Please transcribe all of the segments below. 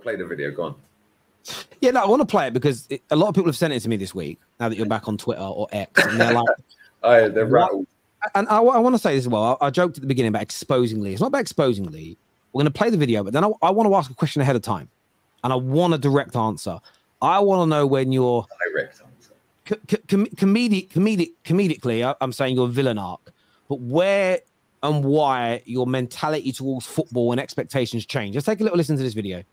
Play the video. Go on. Yeah, no, I want to play it because a lot of people have sent it to me this week. Now that you're back on Twitter or X, and they're like, "Oh, yeah, they're rattled." And I want to say this as well. I joked at the beginning about exposing Lee. It's not about exposing Lee. We're going to play the video, but then I want to ask a question ahead of time, and I want a direct answer. I want to know when you're direct answer. Comedically, I'm saying you're a villain arc, but where and why your mentality towards football and expectations change. Let's take a little listen to this video.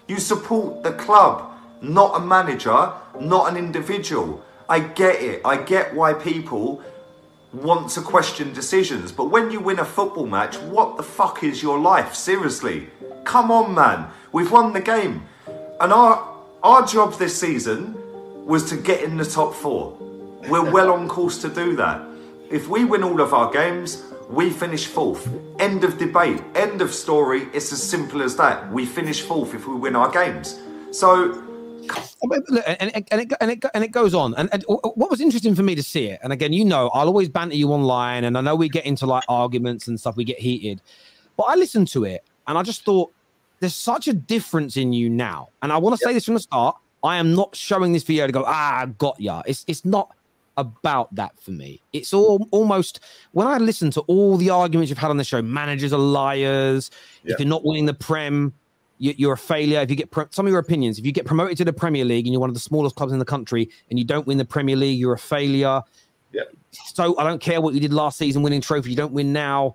You support the club, not a manager, not an individual. I get it. I get why people want to question decisions. But when you win a football match, what the fuck is your life? Seriously. Come on, man. We've won the game. And our job this season was to get in the top 4. We're well on course to do that. If we win all of our games, we finish 4th. End of debate. End of story. It's as simple as that. We finish 4th if we win our games. So, and it goes on. And what was interesting for me to see it, and again, you know, I'll always banter you online, and I know we get into like arguments and stuff. We get heated, but I listened to it, and I just thought there's such a difference in you now. And I want to say this from the start. I am not showing this video to go, I got ya. It's not about that for me. It's almost when I listen to all the arguments you've had on the show, managers are liars. If you're not winning the Prem, you're a failure. If you get some of your opinions, if you get promoted to the Premier League and you're one of the smallest clubs in the country and you don't win the Premier League, you're a failure. So I don't care what you did last season, winning trophies, you don't win now.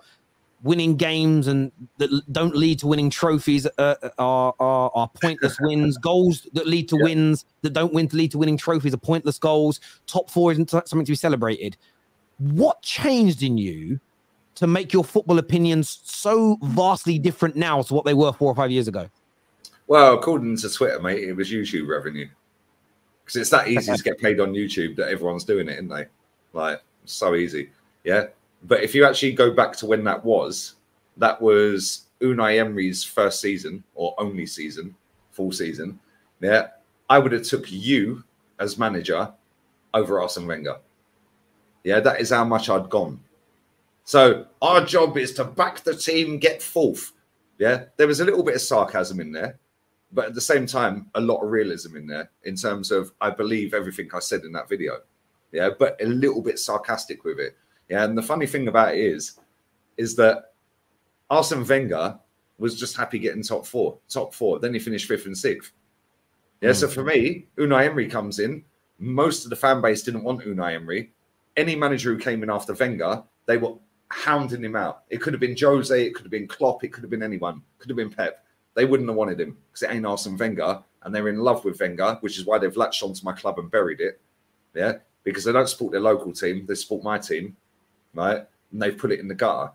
Winning games and that don't lead to winning trophies are pointless wins. Goals that lead to wins that don't lead to winning trophies are pointless goals. Top 4 isn't something to be celebrated. What changed in you to make your football opinions so vastly different now to what they were 4 or 5 years ago? Well, according to Twitter, mate, it was YouTube revenue. Because it's that easy to get paid on YouTube that everyone's doing it, isn't they? Like, so easy. Yeah. But if you actually go back to when that was Unai Emery's first season or only season, full season. Yeah, I would have took you as manager over Arsene Wenger. Yeah, that is how much I'd gone. So our job is to back the team, get 4th. Yeah, there was a little bit of sarcasm in there, but at the same time, a lot of realism in there in terms of I believe everything I said in that video. Yeah, but a little bit sarcastic with it. Yeah, and the funny thing about it is that Arsene Wenger was just happy getting top 4. Then he finished 5th and 6th. Yeah, so for me, Unai Emery comes in. Most of the fan base didn't want Unai Emery. Any manager who came in after Wenger, they were hounding him out. It could have been Jose, it could have been Klopp, it could have been anyone. It could have been Pep. They wouldn't have wanted him because it ain't Arsene Wenger, and they're in love with Wenger, which is why they've latched onto my club and buried it. Yeah, because they don't support their local team, they support my team. Right, and they've put it in the gutter,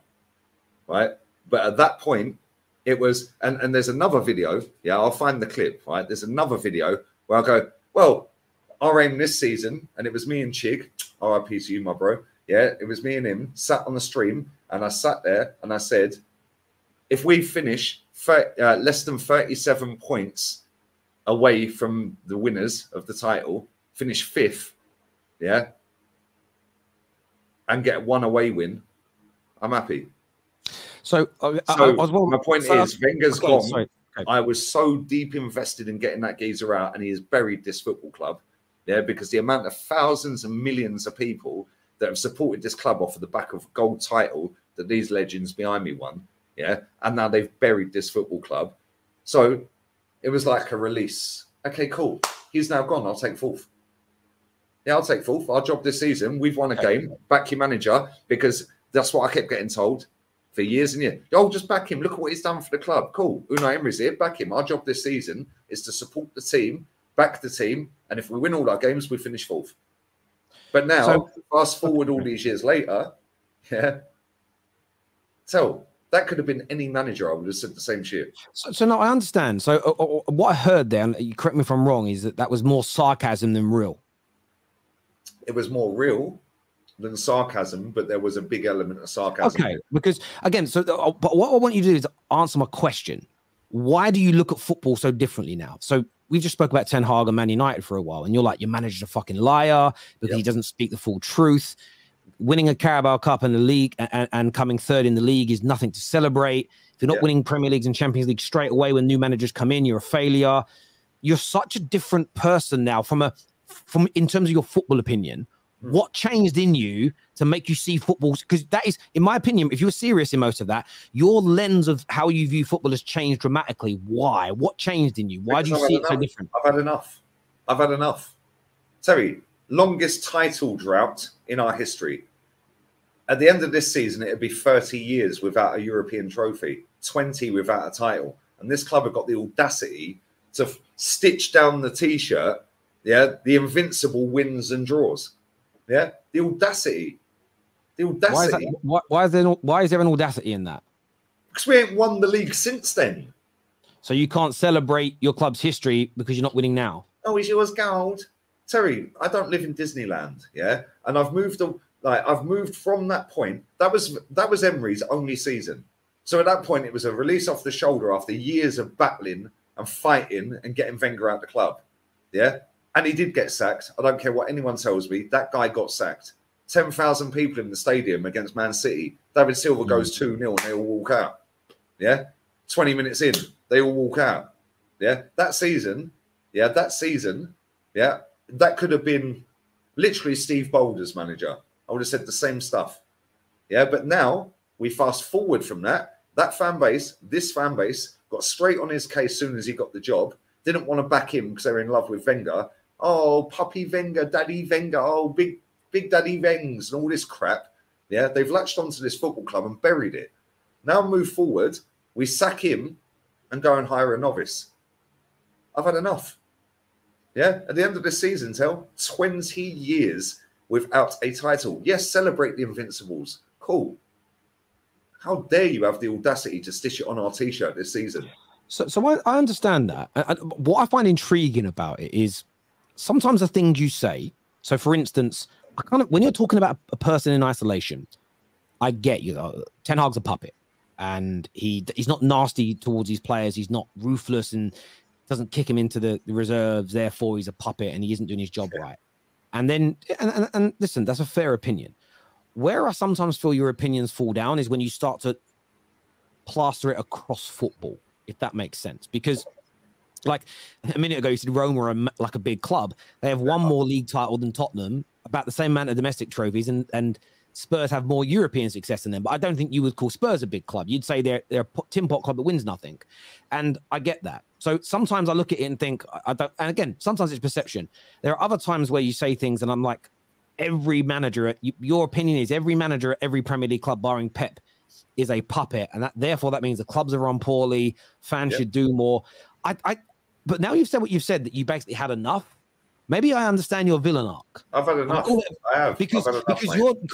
right? But at that point, it was, and there's another video. Yeah, I'll find the clip. Right, there's another video where I go, well, our aim this season, and it was me and Chig. R.I.P. to you, my bro. Yeah, it was me and him sat on the stream, and I sat there and I said, if we finish less than 37 points away from the winners of the title, finish 5th, yeah. And get 1 away win, I'm happy. So my point is, Wenger's gone. Sorry. Okay. I was so deep invested in getting that geezer out, and he has buried this football club. Yeah, because the amount of thousands and millions of people that have supported this club off of the back of a gold title that these legends behind me won. Yeah, and now they've buried this football club. So it was like a release. Okay, cool. He's now gone. I'll take 4th. Yeah, I'll take 4th. Our job this season, we've won a game. Back your manager, because that's what I kept getting told for years and years. Oh, just back him. Look at what he's done for the club. Cool. Unai Emery's here. Back him. Our job this season is to support the team, back the team, and if we win all our games, we finish 4th. But now, fast forward all these years later, yeah. So that could have been any manager. I would have said the same shit. So no, I understand. So what I heard there, and you correct me if I'm wrong, is that was more sarcasm than real. It was more real than sarcasm, but there was a big element of sarcasm. Okay, because again, but what I want you to do is answer my question. Why do you look at football so differently now? So we just spoke about Ten Hag and Man United for a while, and you're like, your manager's a fucking liar because he doesn't speak the full truth. winning a Carabao Cup and the league and coming third in the league is nothing to celebrate. If you're not winning Premier Leagues and Champions League straight away when new managers come in, you're a failure. You're such a different person now from in terms of your football opinion. What changed in you to make you see football? Because that is, in my opinion, if you were serious in most of that, your lens of how you view football has changed dramatically. Why? What changed in you? Why do you see it so different? I've had enough. I've had enough. Terry, longest title drought in our history. At the end of this season, it'd be 30 years without a European trophy, 20 without a title. And this club have got the audacity to stitch down the T-shirt, the invincible wins and draws. Yeah, the audacity. The audacity. Why is there an audacity in that? Because we ain't won the league since then. So you can't celebrate your club's history because you're not winning now. Oh, it's yours gold. Terry, I don't live in Disneyland, yeah? And I've moved from that point. That was Emery's only season. So at that point, it was a release off the shoulder after years of battling and fighting and getting Wenger out the club. Yeah? And he did get sacked. I don't care what anyone tells me. That guy got sacked. 10,000 people in the stadium against Man City. David Silva goes 2-0 and they all walk out. Yeah? 20 minutes in, they all walk out. Yeah? That season, that could have been literally Steve Boulder's manager. I would have said the same stuff. Yeah? But now we fast forward from that. That fan base, this fan base, got straight on his case as soon as he got the job. Didn't want to back him because they were in love with Wenger. Oh, puppy Wenger, daddy Wenger, oh, big daddy Wengs and all this crap. Yeah, they've latched onto this football club and buried it. Now move forward, we sack him and go and hire a novice. I've had enough. Yeah, at the end of this season, 20 years without a title. Yes, celebrate the Invincibles. Cool. How dare you have the audacity to stitch it on our T-shirt this season? So I understand that. What I find intriguing about it is sometimes the things you say. So, for instance, when you're talking about a person in isolation, I get you. Ten Hag's a puppet, and he's not nasty towards his players. He's not ruthless and doesn't kick him into the reserves. Therefore, he's a puppet and he isn't doing his job right. And then, and listen, that's a fair opinion. Where I sometimes feel your opinions fall down is when you start to plaster it across football, if that makes sense. Because, like a minute ago, you said Roma are like a big club. They have one more league title than Tottenham, about the same amount of domestic trophies, and Spurs have more European success than them. But I don't think you would call Spurs a big club. You'd say they're a tin pot club that wins nothing. And I get that. So sometimes I look at it and think, I don't. And again, sometimes it's perception. There are other times where you say things and I'm like, every manager, your opinion is every manager at every Premier League club, barring Pep, is a puppet, and therefore that means the clubs are run poorly. Fans should do more. But now you've said what you've said, that you basically had enough. Maybe I understand your villain arc. I've had enough. I have because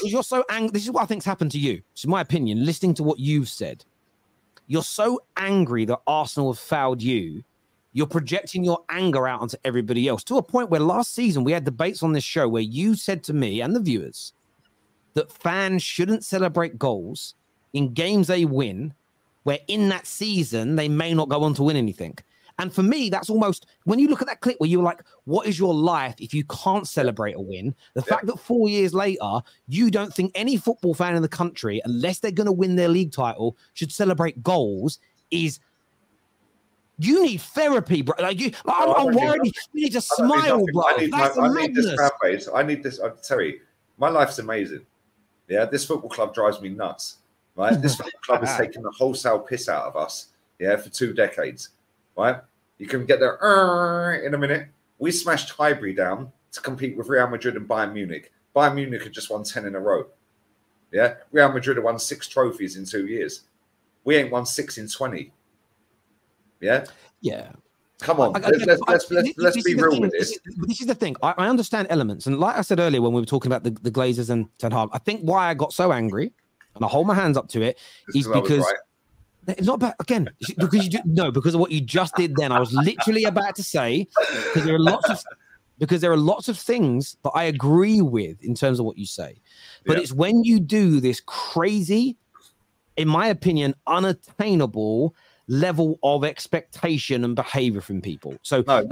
you're so angry. This is what I think's happened to you. It's my opinion. Listening to what you've said, you're so angry that Arsenal have fouled you. You're projecting your anger out onto everybody else, to a point where last season we had debates on this show where you said to me and the viewers that fans shouldn't celebrate goals in games they win, where in that season they may not go on to win anything. And for me, that's almost, when you look at that clip where you were like, what is your life if you can't celebrate a win? The fact that 4 years later, you don't think any football fan in the country, unless they're going to win their league title, should celebrate goals is, you need therapy, bro. Like I'm worried. You need to smile, bro. I need this fan base. I need this. Terry, my life's amazing. Yeah, this football club drives me nuts. Right, this football club has taken the wholesale piss out of us. Yeah, for 2 decades. Right, you can get there in a minute. We smashed Highbury down to compete with Real Madrid and Bayern Munich. Bayern Munich had just won 10 in a row. Yeah, Real Madrid have won 6 trophies in 2 years. We ain't won 6 in 20. Yeah. Come on, let's be real with this. This is the thing. I understand elements, and like I said earlier when we were talking about the Glazers and Ten Hag, I think why I got so angry, and I hold my hands up to it, is because it's not about, again, because of what you just did. Then I was literally about to say, because there are lots of things that I agree with in terms of what you say, but it's when you do this crazy, in my opinion, unattainable level of expectation and behavior from people. So no,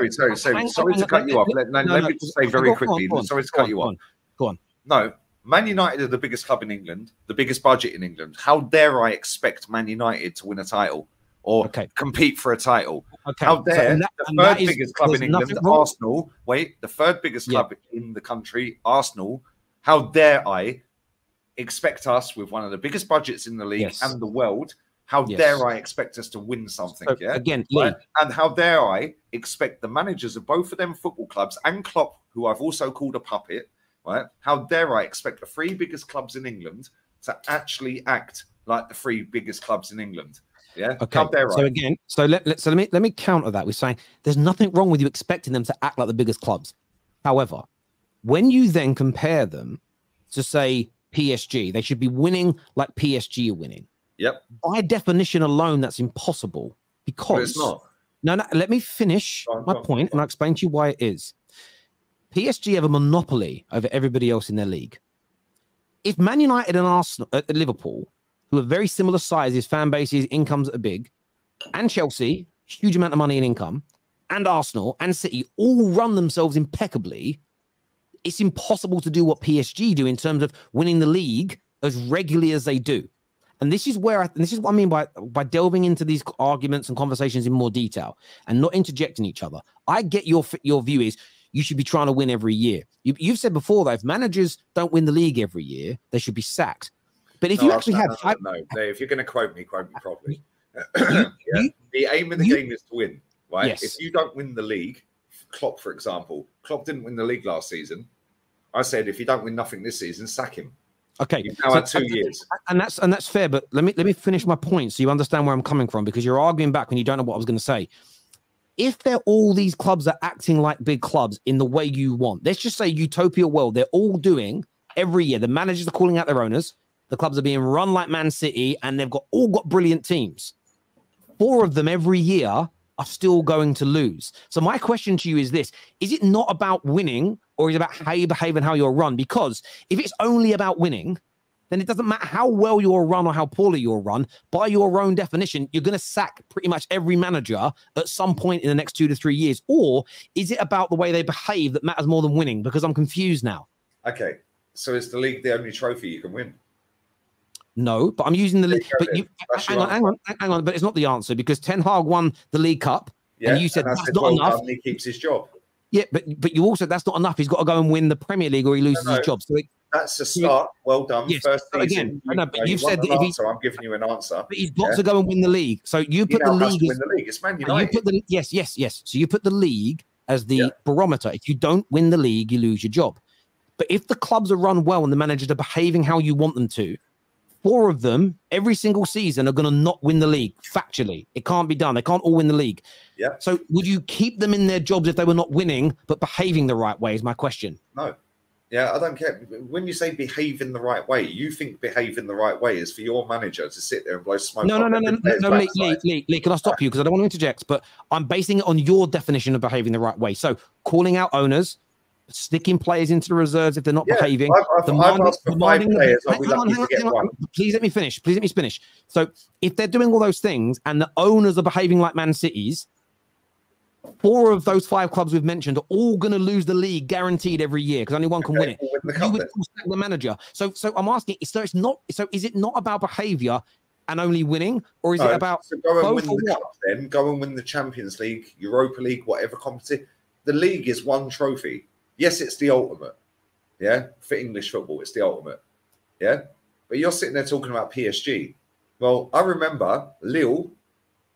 sorry to cut you off. Let me just say very quickly. Sorry to cut you off. Go on. No, Man United are the biggest club in England, the biggest budget in England. How dare I expect Man United to win a title or compete for a title? How dare the third biggest club in England, Arsenal, the third biggest club in the country, Arsenal, how dare I expect us with one of the biggest budgets in the league and the world, how dare I expect us to win something? So, again, Lee. And how dare I expect the managers of both of them football clubs and Klopp, who I've also called a puppet, right? How dare I expect the three biggest clubs in England to actually act like the three biggest clubs in England? Yeah. Okay. How dare so I? Again, let me counter that with saying there's nothing wrong with you expecting them to act like the biggest clubs. However, when you then compare them to say PSG, they should be winning like PSG are winning. Yep. By definition alone, that's impossible because but it's not. No, let me finish my point and I'll explain to you why it is. PSG have a monopoly over everybody else in their league. If Man United and Arsenal, Liverpool, who are very similar sizes, fan bases, incomes that are big, and Chelsea, huge amount of money and income, and Arsenal and City all run themselves impeccably, it's impossible to do what PSG do in terms of winning the league as regularly as they do. And this is where this is what I mean by delving into these arguments and conversations in more detail and not interjecting each other. I get your view is you should be trying to win every year. You've said before that if managers don't win the league every year, they should be sacked. But if you actually have... No, if you're going to quote me properly. The aim of the game is to win, right? Yes. If you don't win the league, Klopp, for example, Klopp didn't win the league last season. I said, if you don't win nothing this season, sack him. Okay. You've now had 2 years. And that's fair, but let me finish my point so you understand where I'm coming from, because you're arguing back when you don't know what I was going to say. If all these clubs are acting like big clubs in the way you want, let's just say utopia world, they're all doing every year. The managers are calling out their owners. The clubs are being run like Man City, and they've all got brilliant teams. 4 of them every year are still going to lose. So my question to you is this: is it not about winning, or is it about how you behave and how you're run? Because if it's only about winning, then it doesn't matter how well you're run or how poorly you're run. By your own definition, you're going to sack pretty much every manager at some point in the next 2 to 3 years. Or is it about the way they behave that matters more than winning? Because I'm confused now. Okay, so is the league the only trophy you can win? No, but I'm using the league. But hang on. But it's not the answer, because Ten Hag won the League Cup, and you said that's not enough. He keeps his job. Yeah, but you also that's not enough. He's got to go and win the Premier League, or he loses his job. So that's a start. Well done. Yes, first season. Again, but you've said that if he's, I'm giving you an answer. But he's got to go and win the league. So you put the league. Win the league. It's Man United. You put the yes. So you put the league as the barometer. If you don't win the league, you lose your job. But if the clubs are run well and the managers are behaving how you want them to, 4 of them every single season are going to not win the league. Factually, it can't be done. They can't all win the league. Yeah. So would you keep them in their jobs if they were not winning but behaving the right way? Is my question. No. Yeah, I don't care. When you say behave in the right way, you think behave in the right way is for your manager to sit there and blow smoke. No, Lee, can I stop you? Because I don't want to interject, but I'm basing it on your definition of behaving the right way. So calling out owners, sticking players into the reserves if they're not behaving. I've asked for 5 players. I'll be lucky to get one. Please let me finish. So if they're doing all those things and the owners are behaving like Man City's, 4 of those 5 clubs we've mentioned are all going to lose the league guaranteed every year because only one can win it. You would sack the manager. So I'm asking, so it's not. So is it not about behaviour and only winning, or is it about go and win the cup? Then go and win the Champions League, Europa League, whatever competition. The league is one trophy. Yes, it's the ultimate. Yeah, for English football, it's the ultimate. Yeah, but you're sitting there talking about PSG. Well, I remember Lille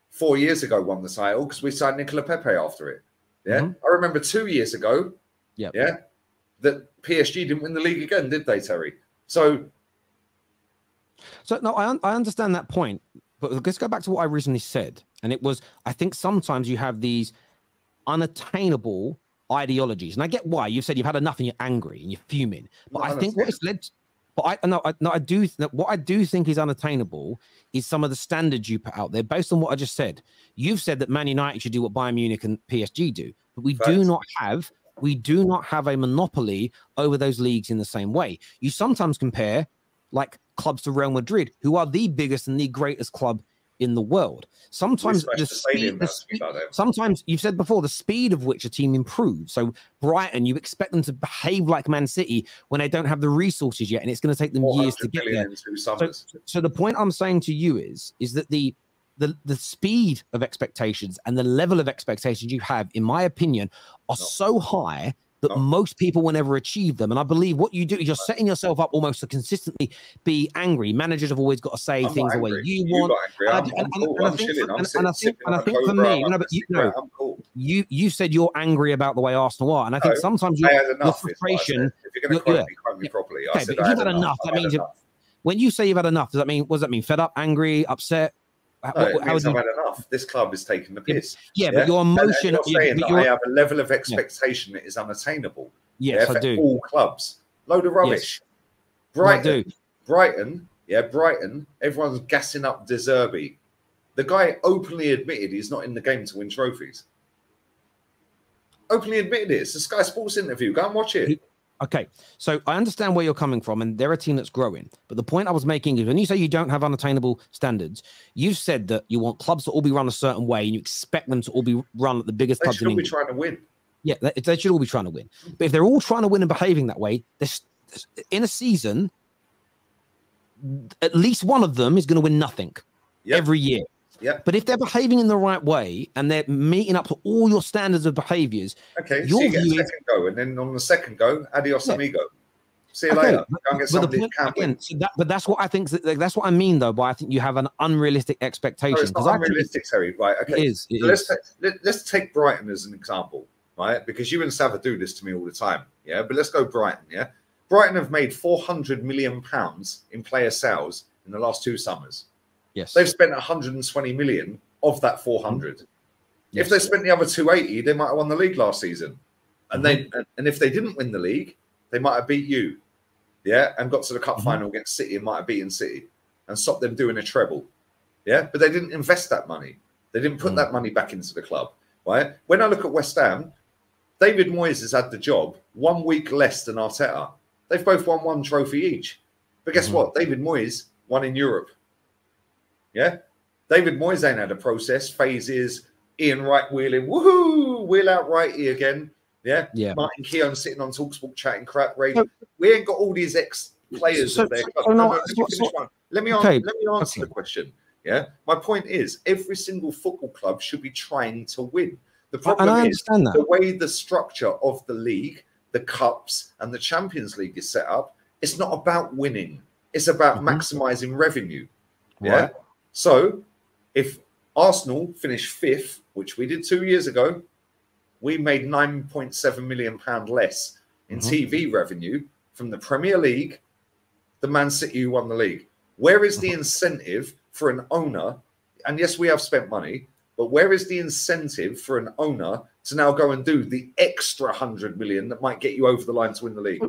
4 years ago won the title because we signed Nicola Pepe after it. Yeah, I remember 2 years ago. Yeah, that PSG didn't win the league again, did they, Terry? So no, I understand that point, but let's go back to what I originally said, and it was I think sometimes you have these unattainable ideologies, and I get why you've said you've had enough and you're angry and you're fuming. But I think what it's led. But I do. What I do think is unattainable is some of the standards you put out there based on what I just said. You've said that Man United should do what Bayern Munich and PSG do, but we do not have a monopoly over those leagues in the same way. You sometimes compare like clubs to Real Madrid, who are the biggest and the greatest club in the world. Sometimes sometimes you've said before, the speed of which a team improves. So Brighton, you expect them to behave like Man City when they don't have the resources yet, and it's going to take them years to get there. So the point I'm saying to you is that the speed of expectations and the level of expectations you have, in my opinion, are so high that most people will never achieve them. And I believe what you do is you're setting yourself up almost to consistently be angry. Managers have always got to say things the way you want. And I think for me, you said you're angry about the way Arsenal are. And I think sometimes your frustration... If you're going to quote me properly, I said if you've had enough, that means... When you say you've had enough, what does that mean? Fed up, angry, upset? No, it means I've had enough. This club is taking the piss. But your emotion... And you're saying that I have a level of expectation that is unattainable. Yes, I for do. All clubs. Load of rubbish. Brighton, Brighton, everyone's gassing up De Zerbi. The guy openly admitted he's not in the game to win trophies. Openly admitted it. It's a Sky Sports interview. Go and watch it. Okay, so I understand where you're coming from, and they're a team that's growing. But the point I was making is when you say you don't have unattainable standards, you've said that you want clubs to all be run a certain way, and you expect them to all be run at the biggest clubs in England. They should all be trying to win. Yeah, they should all be trying to win. But if they're all trying to win and behaving that way, in a season, at least one of them is going to win nothing every year. Yeah. But if they're behaving in the right way and they're meeting up to all your standards of behaviors, okay, so you get a second go, and then on the second go, adios amigo. See you later. Go and get somebody but that's what I think. That's what I mean, though. But I think you have an unrealistic expectation. No, it's not unrealistic, Terry. Right? Okay. It is. Let's take Brighton as an example, right? Because you and Sava do this to me all the time. Yeah. But let's go Brighton. Yeah. Brighton have made £400 million in player sales in the last 2 summers. Yes. They've spent 120 million of that 400. Yes. If they spent the other 280, they might have won the league last season. And and if they didn't win the league, they might have beat you. Yeah, and got to the cup final against City and might have beaten City and stopped them doing a treble. Yeah, but they didn't invest that money. They didn't put that money back into the club. Right? When I look at West Ham, David Moyes has had the job 1 week less than Arteta. They've both won 1 trophy each. But guess what? David Moyes won in Europe. Yeah, David Moyes ain't had a process, phases, Ian Wright wheeling, woohoo, wheel out Righty again. Yeah, Martin Keown sitting on TalkSport chatting crap. Ray, we ain't got all these ex-players of their club. Let me answer the question. Yeah, my point is every single football club should be trying to win. The problem is the way the structure of the league, the cups, and the Champions League is set up. It's not about winning. It's about maximising revenue. Yeah. Right. So, if Arsenal finished 5th, which we did 2 years ago, we made £9.7 million less in TV revenue from the Premier League than Man City, who won the league. Where is the incentive for an owner? And yes, we have spent money, but where is the incentive for an owner to now go and do the extra 100 million that might get you over the line to win the league?